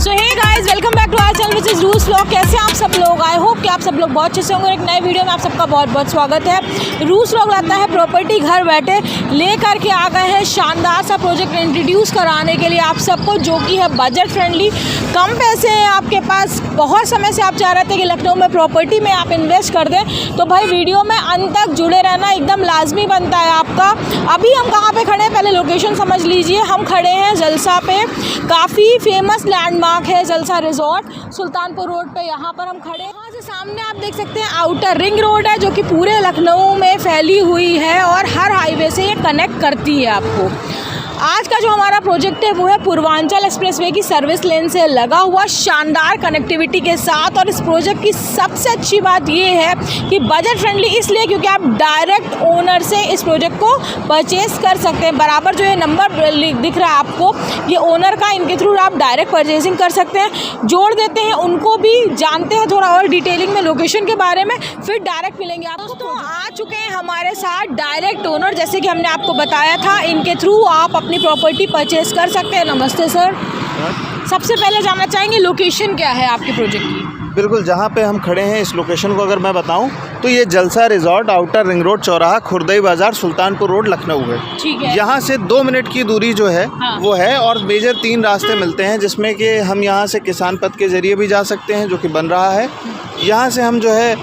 So hey guys, welcome back to our channel which is रूस vlog. कैसे आप सब लोग? आई होप कि आप सब लोग बहुत अच्छे से होंगे। एक नए वीडियो में आप सबका बहुत बहुत स्वागत है। रूस व्लॉग लाता है प्रॉपर्टी घर बैठे लेकर के आ गए हैं शानदार सा प्रोजेक्ट इंट्रोड्यूस कराने के लिए आप सबको, जो कि है बजट फ्रेंडली, कम पैसे हैं आपके पास। बहुत समय से आप चाह रहे थे कि लखनऊ में प्रॉपर्टी में आप इन्वेस्ट कर दें, तो भाई वीडियो में अंत तक जुड़े रहना एकदम लाजमी बनता है आपका। अभी हम कहाँ पे खड़े हैं, पहले लोकेशन समझ लीजिए। हम खड़े हैं जलसा पे, काफ़ी फेमस लैंडमार्क है जलसा रिजॉर्ट, सुल्तानपुर रोड पे यहाँ पर हम खड़े हैं। यहाँ से सामने आप देख सकते हैं आउटर रिंग रोड है, जो कि पूरे लखनऊ में फैली हुई है और हर हाईवे से ये कनेक्ट करती है आपको। आज का जो हमारा प्रोजेक्ट है वो है पूर्वांचल एक्सप्रेसवे की सर्विस लेन से लगा हुआ शानदार कनेक्टिविटी के साथ। और इस प्रोजेक्ट की सबसे अच्छी बात ये है कि बजट फ्रेंडली इसलिए क्योंकि आप डायरेक्ट ओनर से इस प्रोजेक्ट को परचेज कर सकते हैं। बराबर जो ये नंबर दिख रहा है आपको, ये ओनर का, इनके थ्रू आप डायरेक्ट परचेजिंग कर सकते हैं। जोड़ देते हैं उनको भी, जानते हैं थोड़ा और डिटेलिंग में लोकेशन के बारे में, फिर डायरेक्ट मिलेंगे आप। दोस्तों आ चुके हैं हमारे साथ डायरेक्ट ओनर, जैसे कि हमने आपको बताया था, इनके थ्रू आप अपनी प्रॉपर्टी परचेज कर सकते हैं। नमस्ते सर। सबसे पहले जानना चाहेंगे लोकेशन क्या है आपके प्रोजेक्ट की? बिल्कुल, जहाँ पे हम खड़े हैं इस लोकेशन को अगर मैं बताऊं तो ये जलसा रिजॉर्ट, आउटर रिंग रोड, चौराहा, खुर्दई बाजार, सुल्तानपुर रोड, लखनऊ है। ठीक है। यहाँ से 2 मिनट की दूरी जो है वो है, और मेजर 3 रास्ते मिलते हैं, जिसमें कि हम यहाँ से किसान पथ के ज़रिए भी जा सकते हैं, जो कि बन रहा है। यहाँ से हम जो है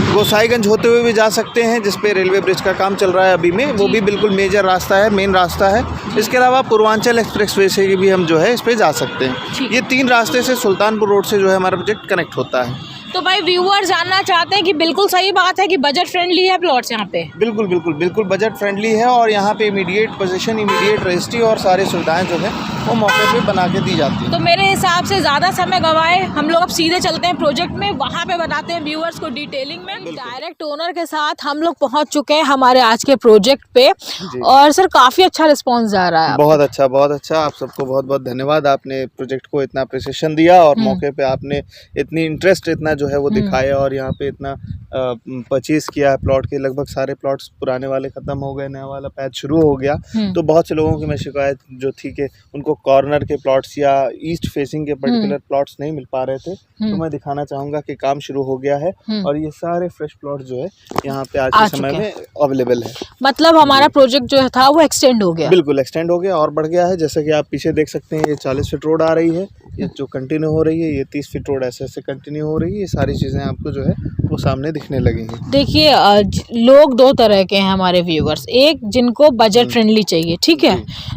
गोसाईगंज होते हुए भी जा सकते हैं, जिस पे रेलवे ब्रिज का काम चल रहा है अभी में, वो भी बिल्कुल मेजर रास्ता है, मेन रास्ता है। इसके अलावा पूर्वांचल एक्सप्रेसवे से भी हम जो है इस पे जा सकते हैं। ये 3 रास्ते से सुल्तानपुर रोड से जो है हमारा प्रोजेक्ट कनेक्ट होता है। तो भाई व्यूअर जानना चाहते हैं कि बिल्कुल सही बात है कि बजट फ्रेंडली है प्लॉट्स यहाँ पे? बिल्कुल बिल्कुल बिल्कुल बजट फ्रेंडली है, और यहाँ पे इमीडिएट पोजीशन, इमीडिएट रजिस्ट्री और सारी सुविधाएं जो है वो मौके पे बना के दी जाती है। तो मेरे हिसाब से ज़्यादा समय गवाए हम लोग अब सीधे चलते हैं प्रोजेक्ट में, वहाँ पे बताते हैं व्यूअर्स को डिटेलिंग में। डायरेक्ट ओनर के साथ हम लोग पहुँच चुके हैं हमारे आज के प्रोजेक्ट पे, और सर काफ़ी अच्छा रिस्पॉन्स आ रहा है। बहुत अच्छा, बहुत अच्छा। आप सबको बहुत बहुत धन्यवाद, आपने प्रोजेक्ट को इतना अप्रिसिएशन दिया और मौके पे आपने इतनी इंटरेस्ट, इतना जो है वो दिखाया, और यहाँ पे इतना परचेज किया है प्लॉट के। लगभग सारे प्लॉट्स पुराने वाले ख़त्म हो गए, नया वाला पैच शुरू हो गया। तो बहुत से लोगों की मैं शिकायत जो थी कि उनको कॉर्नर के प्लॉट्स या ईस्ट फेसिंग के पर्टिकुलर प्लॉट्स नहीं मिल पा रहे थे, तो मैं दिखाना चाहूँगा कि काम शुरू हो गया है, और ये सारे फ्रेश प्लॉट जो है यहाँ पे आज के समय में अवेलेबल है। मतलब हमारा प्रोजेक्ट जो था वो एक्सटेंड हो गया? बिल्कुल एक्सटेंड हो गया और बढ़ गया है। जैसे कि आप पीछे देख सकते हैं, ये 40 फीट रोड आ रही है, ये जो कंटिन्यू हो रही है, ये 30 फीट रोड ऐसे ऐसे कंटिन्यू हो रही है। ये सारी चीज़ें आपको जो है वो सामने दिखने लगी हैं। देखिए लोग 2 तरह के हैं हमारे व्यूअर्स। एक जिनको बजट फ्रेंडली चाहिए, ठीक है।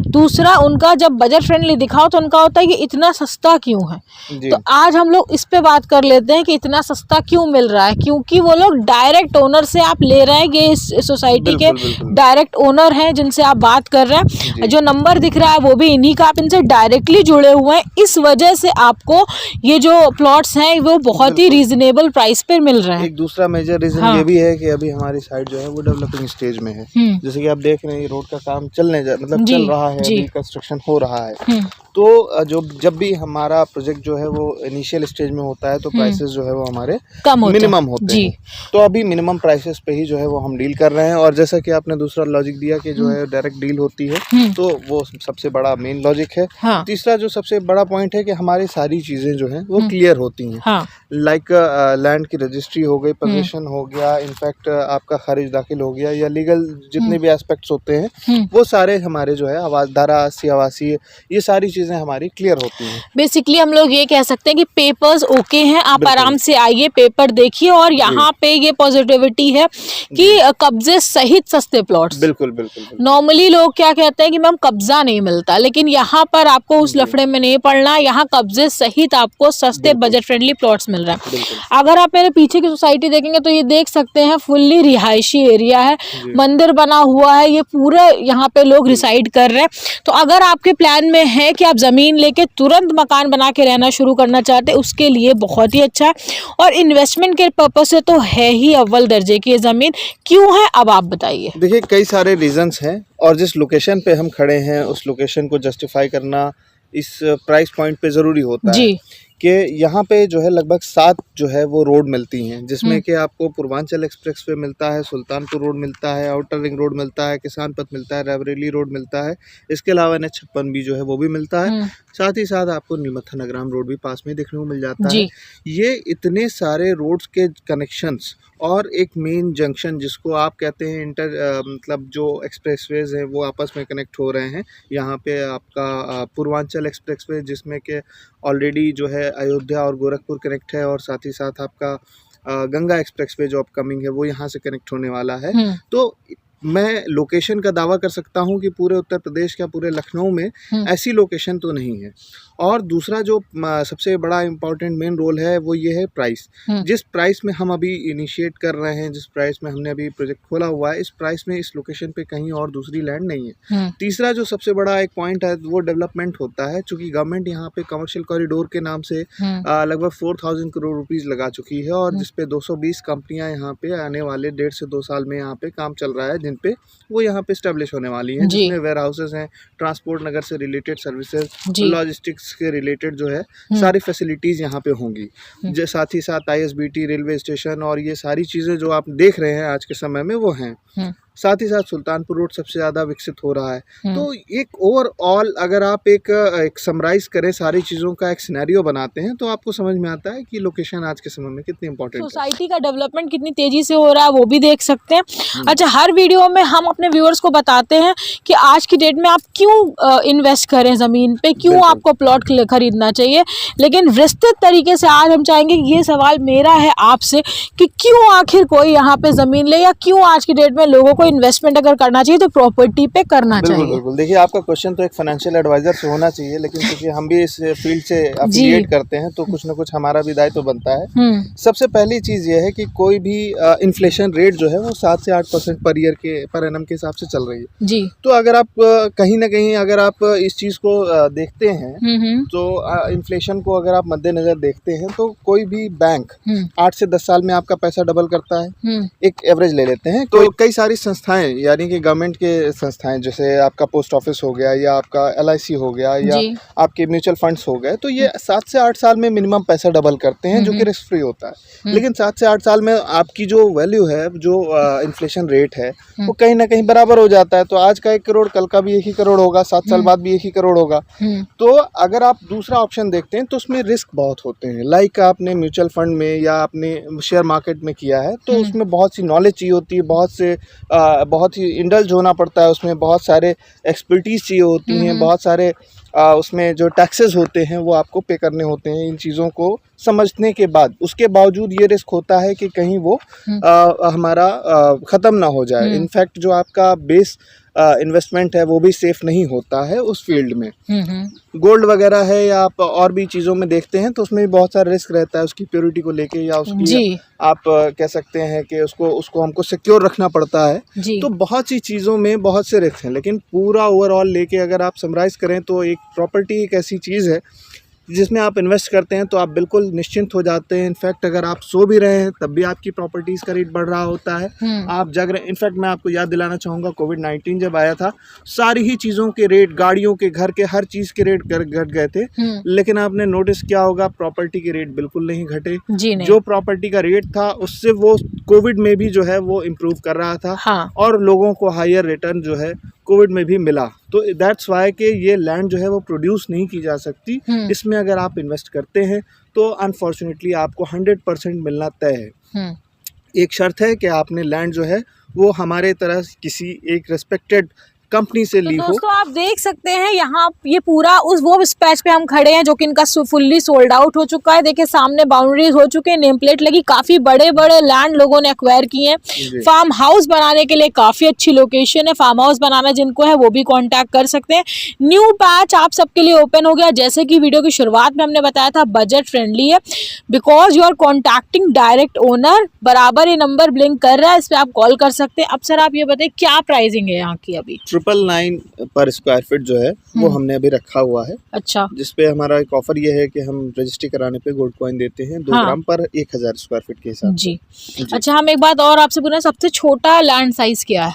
दूसरा उनका जब बजट फ्रेंडली दिखाओ तो उनका होता है कि इतना सस्ता क्यों है। तो आज हम लोग इस पे बात कर लेते हैं कि इतना सस्ता क्यों मिल रहा है, क्योंकि वो लोग डायरेक्ट ओनर से आप ले रहे हैं। ये इस सोसाइटी के डायरेक्ट ओनर हैं जिनसे आप बात कर रहे हैं। जो नंबर दिख रहा है वो भी इन्हीं का, आप इनसे डायरेक्टली जुड़े हुए हैं। इस वजह से आपको ये जो प्लॉट्स हैं वो बहुत ही रीजनेबल प्राइस पे मिल रहे हैं। एक दूसरा मेजर रीजन ये भी है कि अभी हमारी साइड जो है वो डेवलपिंग स्टेज में है। जैसे कि आप देख रहे हैं, रोड का काम चल रहा है, अभी कंस्ट्रक्शन हो रहा है। तो जब भी हमारा प्रोजेक्ट जो है वो इनिशियल स्टेज में होता है, तो प्राइसेस जो है वो हमारे मिनिमम होते हैं। तो अभी मिनिमम प्राइसेस पे ही जो है वो हम डील कर रहे हैं। और जैसा कि आपने दूसरा लॉजिक दिया कि जो है डायरेक्ट डील होती है, तो वो सबसे बड़ा मेन लॉजिक है। तीसरा जो सबसे बड़ा पॉइंट है कि हमारी सारी चीज़ें जो हैं वो क्लियर होती हैं। लाइक लैंड की रजिस्ट्री हो गई, पोजीशन हो गया, इनफैक्ट आपका खारिज दाखिल हो गया, या लीगल जितने भी एस्पेक्ट्स होते हैं वो सारे हमारे जो है धारा 80 आवासीय, ये सारी चीज़ें हमारी क्लियर होती हैं। बेसिकली हम लोग ये कह सकते हैं कि पेपर्स ओके हैं, आप आराम से आइए, पेपर देखिए, और यहाँ पे ये पॉजिटिविटी है कि कब्जे सहित सस्ते प्लॉट्स। बिल्कुल बिल्कुल। नॉर्मली लोग क्या कहते हैं कि मैम कब्जा नहीं मिलता, लेकिन यहाँ पर आपको उस लफड़े में नहीं पड़ना। यहाँ कब्जे सहित आपको सस्ते बजट फ्रेंडली प्लॉट्स मिल रहा है। अगर आप मेरे पीछे की सोसाइटी देखेंगे तो ये देख सकते हैं फुल्ली रिहायशी एरिया है, मंदिर बना हुआ है, ये पूरा यहाँ पे लोग रिसाइड कर रहे हैं। तो अगर आपके प्लान में है कि आप जमीन लेके तुरंत मकान बना के रहना शुरू करना चाहते हैं, उसके लिए बहुत ही अच्छा है। और इन्वेस्टमेंट के पर्पज से तो है ही अव्वल दर्जे की ये जमीन। क्यों है, अब आप बताइए। देखिए, कई सारे रीजंस हैं, और जिस लोकेशन पे हम खड़े हैं उस लोकेशन को जस्टिफाई करना इस प्राइस पॉइंट पे ज़रूरी होता है। कि यहाँ पे जो है लगभग 7 जो है वो रोड मिलती हैं, जिसमें कि आपको पूर्वांचल एक्सप्रेस वे मिलता है, सुल्तानपुर रोड मिलता है, आउटर रिंग रोड मिलता है, किसान पथ मिलता है, रायबरेली रोड मिलता है। इसके अलावा NH-56 भी जो है वो भी मिलता है। साथ ही साथ आपको नीलमत्था नगराम रोड भी पास में देखने को मिल जाता है। ये इतने सारे रोड्स के कनेक्शंस और एक मेन जंक्शन जिसको आप कहते हैं मतलब जो एक्सप्रेसवेज हैं वो आपस में कनेक्ट हो रहे हैं। यहाँ पे आपका पूर्वांचल एक्सप्रेसवे जिसमें कि ऑलरेडी जो है अयोध्या और गोरखपुर कनेक्ट है, और साथ ही साथ आपका गंगा एक्सप्रेसवे जो अपकमिंग है वो यहाँ से कनेक्ट होने वाला है। तो मैं लोकेशन का दावा कर सकता हूँ कि पूरे उत्तर प्रदेश या पूरे लखनऊ में ऐसी लोकेशन तो नहीं है। और दूसरा जो सबसे बड़ा इम्पोर्टेंट मेन रोल है वो ये है प्राइस। जिस प्राइस में हम अभी इनिशिएट कर रहे हैं, जिस प्राइस में हमने अभी प्रोजेक्ट खोला हुआ है, इस प्राइस में इस लोकेशन पे कहीं और दूसरी लैंड नहीं है। तीसरा जो सबसे बड़ा एक पॉइंट है वो डेवलपमेंट होता है, चूँकि गवर्नमेंट यहाँ पे कमर्शियल कॉरिडोर के नाम से लगभग 4000 करोड़ रुपीज़ लगा चुकी है, और जिसपे 220 कंपनियाँ यहाँ पे आने वाले 1.5 से 2 साल में यहाँ पे काम चल रहा है, जिन पे वो यहाँ पे स्टैब्लिश होने वाली हैं, जिसमें वेयर हाउसेज हैं, ट्रांसपोर्ट नगर से रिलेटेड सर्विसेज, लॉजिस्टिक्स के रिलेटेड जो है सारी फैसिलिटीज़ यहाँ पे होंगी। साथ ही साथ ISBT रेलवे स्टेशन और ये सारी चीज़ें जो आप देख रहे हैं आज के समय में वो हैं। साथ ही साथ सुल्तानपुर रोड सबसे ज़्यादा विकसित हो रहा है। तो एक ओवरऑल अगर आप एक समराइज करें सारी चीज़ों का, एक सिनेरियो बनाते हैं, तो आपको समझ में आता है कि लोकेशन आज के समय में कितनी इंपॉर्टेंट है। सोसाइटी का डेवलपमेंट कितनी तेजी से हो रहा है वो भी देख सकते हैं। अच्छा, हर वीडियो में हम अपने व्यूअर्स को बताते हैं कि आज की डेट में आप क्यों इन्वेस्ट करें ज़मीन पे, क्यों आपको प्लॉट खरीदना चाहिए, लेकिन विस्तृत तरीके से आज हम चाहेंगे कि ये सवाल मेरा है आपसे कि क्यों आखिर कोई यहाँ पे ज़मीन ले, या क्यों आज की डेट में लोगों को इन्वेस्टमेंट अगर करना चाहिए तो प्रॉपर्टी पे करना चाहिए। बिल्कुल। देखिए, आपका क्वेश्चन तो एक फाइनेंशियल एडवाइजर से होना चाहिए, लेकिन क्योंकि हम भी इस फील्ड से एफिलिएट करते हैं तो कुछ ना कुछ हमारा भी दायित्व बनता है। सबसे पहली चीज़ ये है कि कोई भी इन्फ्लेशन रेट जो है वो 7 से 8% पर एनम के हिसाब से चल रही है जी। तो अगर आप कहीं ना कहीं अगर आप इस चीज़ को देखते हैं तो इन्फ्लेशन को अगर आप मद्देनजर देखते हैं तो कोई भी बैंक 8 से 10 साल में आपका पैसा डबल करता है, एक एवरेज ले लेते हैं। तो कई सारी संस्थाएं यानी कि गवर्नमेंट के संस्थाएं, जैसे आपका पोस्ट ऑफिस हो गया या आपका LIC हो गया या आपके म्यूचुअल फंड्स हो गए, तो ये 7 से 8 साल में मिनिमम पैसा डबल करते हैं, जो कि रिस्क फ्री होता है। लेकिन 7 से 8 साल में आपकी जो वैल्यू है, जो इन्फ्लेशन रेट है, वो कहीं ना कहीं बराबर हो जाता है। तो आज का 1 करोड़ कल का भी 1 ही करोड़ होगा, 7 साल बाद भी 1 ही करोड़ होगा। तो अगर आप दूसरा ऑप्शन देखते हैं तो उसमें रिस्क बहुत होते हैं। लाइक आपने म्यूचुअल फंड में या आपने शेयर मार्केट में किया है तो उसमें बहुत सी नॉलेज चाहिए होती है, बहुत ही इंडल्ज होना पड़ता है, उसमें बहुत सारे एक्सपर्टीज चाहिए होती हैं, बहुत सारे उसमें जो टैक्सेस होते हैं वो आपको पे करने होते हैं। इन चीज़ों को समझने के बाद उसके बावजूद ये रिस्क होता है कि कहीं वो हमारा ख़त्म ना हो जाए। इनफैक्ट जो आपका बेस इन्वेस्टमेंट है वो भी सेफ नहीं होता है उस फील्ड में। गोल्ड वगैरह है या आप और भी चीज़ों में देखते हैं तो उसमें भी बहुत सारा रिस्क रहता है, उसकी प्योरिटी को लेके या उसकी आप कह सकते हैं कि उसको हमको सिक्योर रखना पड़ता है। तो बहुत सी चीज़ों में बहुत से रिस्क हैं, लेकिन पूरा ओवरऑल लेके अगर आप समराइज़ करें तो एक प्रॉपर्टी एक ऐसी चीज़ है जिसमें आप इन्वेस्ट करते हैं तो आप बिल्कुल निश्चिंत हो जाते हैं। इनफैक्ट अगर आप सो भी रहे हैं तब भी आपकी प्रॉपर्टीज़ का रेट बढ़ रहा होता है, आप जग रहे हैं। इनफैक्ट मैं आपको याद दिलाना चाहूँगा, कोविड-19 जब आया था सारी ही चीज़ों के रेट, गाड़ियों के, घर के, हर चीज़ के रेट घट गए थे, लेकिन आपने नोटिस किया होगा प्रॉपर्टी के रेट बिल्कुल नहीं घटे। जो प्रॉपर्टी का रेट था उससे वो कोविड में भी जो है वो इम्प्रूव कर रहा था और लोगों को हायर रिटर्न जो है कोविड में भी मिला। तो दैट्स वाई कि ये लैंड जो है वो प्रोड्यूस नहीं की जा सकती। इसमें अगर आप इन्वेस्ट करते हैं तो अनफॉर्चुनेटली आपको 100% मिलना तय है। एक शर्त है कि आपने लैंड जो है वो हमारे तरह किसी एक रेस्पेक्टेड कंपनी से ली हो। दोस्तों आप देख सकते हैं यहाँ ये पूरा वो स्पैच पे हम खड़े हैं जो कि इनका फुल्ली सोल्ड आउट हो चुका है। देखिए सामने बाउंड्रीज हो चुके हैं, नेम प्लेट लगी, काफी बड़े बड़े लैंड लोगों ने एक्वायर किए हैं। फार्म हाउस बनाने के लिए काफी अच्छी लोकेशन है, फार्म हाउस बनाना जिनको है वो भी कॉन्टैक्ट कर सकते हैं। न्यू पैच आप सबके लिए ओपन हो गया, जैसे कि वीडियो की शुरुआत में हमने बताया था बजट फ्रेंडली है, because you are contacting direct owner. बराबर ये नंबर ब्लिंक कर रहा है, इस पर आप कॉल कर सकते हैं। अब सर आप ये बताइए क्या प्राइसिंग है यहाँ की अभी? 999 पर स्क्वायर फीट जो है वो हमने अभी रखा हुआ है। अच्छा, जिसपे हमारा एक ऑफर ये है कि हम रजिस्ट्री कराने पे गोल्ड कॉइन देते हैं 2 ग्राम पर 1000 स्क्वायर फीट के हिसाब से। अच्छा, हम एक बात और आपसे पूछना, सबसे छोटा लैंड साइज क्या है?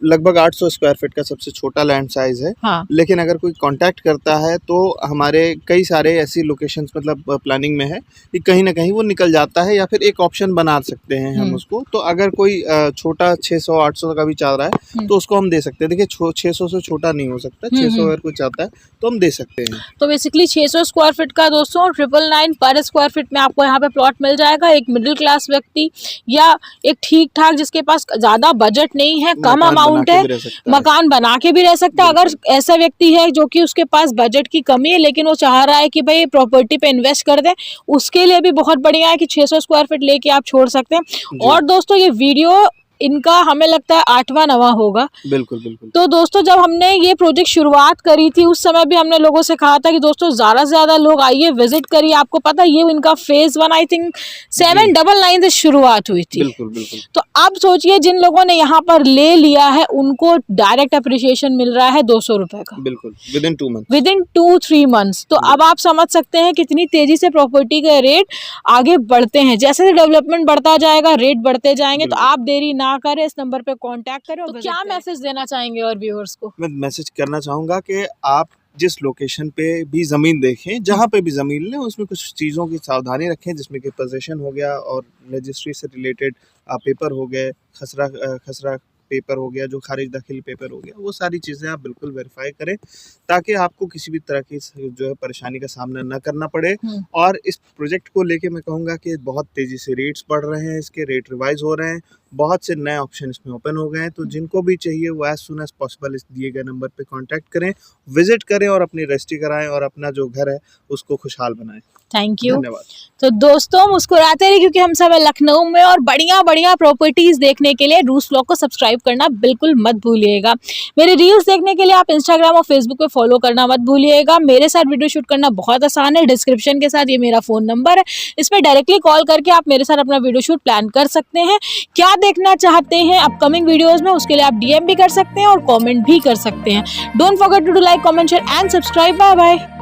लगभग 800 स्क्वायर फीट का सबसे छोटा लैंड साइज है। हाँ। लेकिन अगर कोई कांटेक्ट करता है तो हमारे कई सारे ऐसी लोकेशंस मतलब प्लानिंग में है कि कहीं ना कहीं वो निकल जाता है, या फिर एक ऑप्शन बना सकते हैं हम उसको। तो अगर कोई छोटा 600-800 का भी चाह रहा है तो उसको हम दे सकते हैं। देखिए 600 से छोटा नहीं हो सकता, 600 अगर कोई चाहता है तो हम दे सकते हैं। तो बेसिकली 600 स्क्वायर फीट का दोस्तों 999 पर स्क्वायर फीट में आपको यहाँ पे प्लॉट मिल जाएगा। एक मिडिल क्लास व्यक्ति या एक ठीक ठाक जिसके पास ज्यादा बजट नहीं है, कम अमाउंट है, मकान बना के भी रह सकता है। अगर ऐसा व्यक्ति है जो कि उसके पास बजट की कमी है लेकिन वो चाह रहा है कि भाई प्रॉपर्टी पे इन्वेस्ट कर दे, उसके लिए भी बहुत बढ़िया है कि 600 स्क्वायर फीट लेके आप छोड़ सकते हैं। और दोस्तों ये वीडियो इनका हमें लगता है 8वां-9वां होगा। बिल्कुल बिल्कुल। तो दोस्तों जब हमने ये प्रोजेक्ट शुरुआत करी थी उस समय भी हमने लोगों से कहा था कि दोस्तों ज्यादा से ज्यादा लोग आइए, विजिट करिए। आपको पता है ये इनका फेज 1 आई थिंक 799 से शुरुआत हुई थी। बिल्कुल बिल्कुल। तो अब सोचिए जिन लोगों ने यहाँ पर ले लिया है उनको डायरेक्ट अप्रिसिएशन मिल रहा है 200 रुपए का। बिल्कुल, विदिन 2 मंथ, विदिन 2-3 मंथ्स। तो अब आप समझ सकते हैं कितनी तेजी से प्रॉपर्टी के रेट आगे बढ़ते हैं। जैसे डेवलपमेंट बढ़ता जाएगा रेट बढ़ते जाएंगे। तो आप देरी ना करें, इस नंबर पे कांटेक्ट करें। तो क्या मैसेज देना चाहेंगे और व्यूअर्स को? मैं मैसेज करना चाहूँगा कि आप जिस लोकेशन पे भी ज़मीन देखें, जहाँ पे भी ज़मीन लें, उसमें कुछ चीज़ों की सावधानी रखें, जिसमें कि पोजेशन हो गया और रजिस्ट्री से रिलेटेड पेपर हो गए, खसरा पेपर हो गया, जो खारिज दाखिल पेपर हो गया, वो सारी चीज़ें आप बिल्कुल वेरीफाई करें ताकि आपको किसी भी तरह की जो है परेशानी का सामना न करना पड़े। और इस प्रोजेक्ट को लेके मैं कहूँगा कि बहुत तेज़ी से रेट्स बढ़ रहे हैं, इसके रेट रिवाइज हो रहे हैं, बहुत से नए ऑप्शन इसमें ओपन हो गए हैं। तो जिनको भी चाहिए वो एज सुन एज पॉसिबल इस दिए गए नंबर पे कांटेक्ट करें, विजिट करें और अपनी रजिस्ट्री कराएं और अपना जो घर है उसको खुशहाल बनाएं। Thank you. धन्यवाद। तो दोस्तों मुस्कुराते रहिए क्योंकि हम सब है लखनऊ में, और बढ़िया बढ़िया प्रॉपर्टीज देखने के लिए रूस व्लॉग को सब्सक्राइब करना बिल्कुल मत भूलिएगा। मेरे रील्स देखने के लिए आप इंस्टाग्राम और फेसबुक पे फॉलो करना मत भूलिएगा। मेरे साथ वीडियो शूट करना बहुत आसान है। डिस्क्रिप्शन के साथ ये मेरा फोन नंबर है, इस पर डायरेक्टली कॉल करके आप मेरे साथ अपना वीडियो शूट प्लान कर सकते हैं। क्या देखना चाहते हैं अपकमिंग वीडियोज में उसके लिए आप DM भी कर सकते हैं और कॉमेंट भी कर सकते हैं। Don't forget to do like, comment, share and subscribe. Bye bye.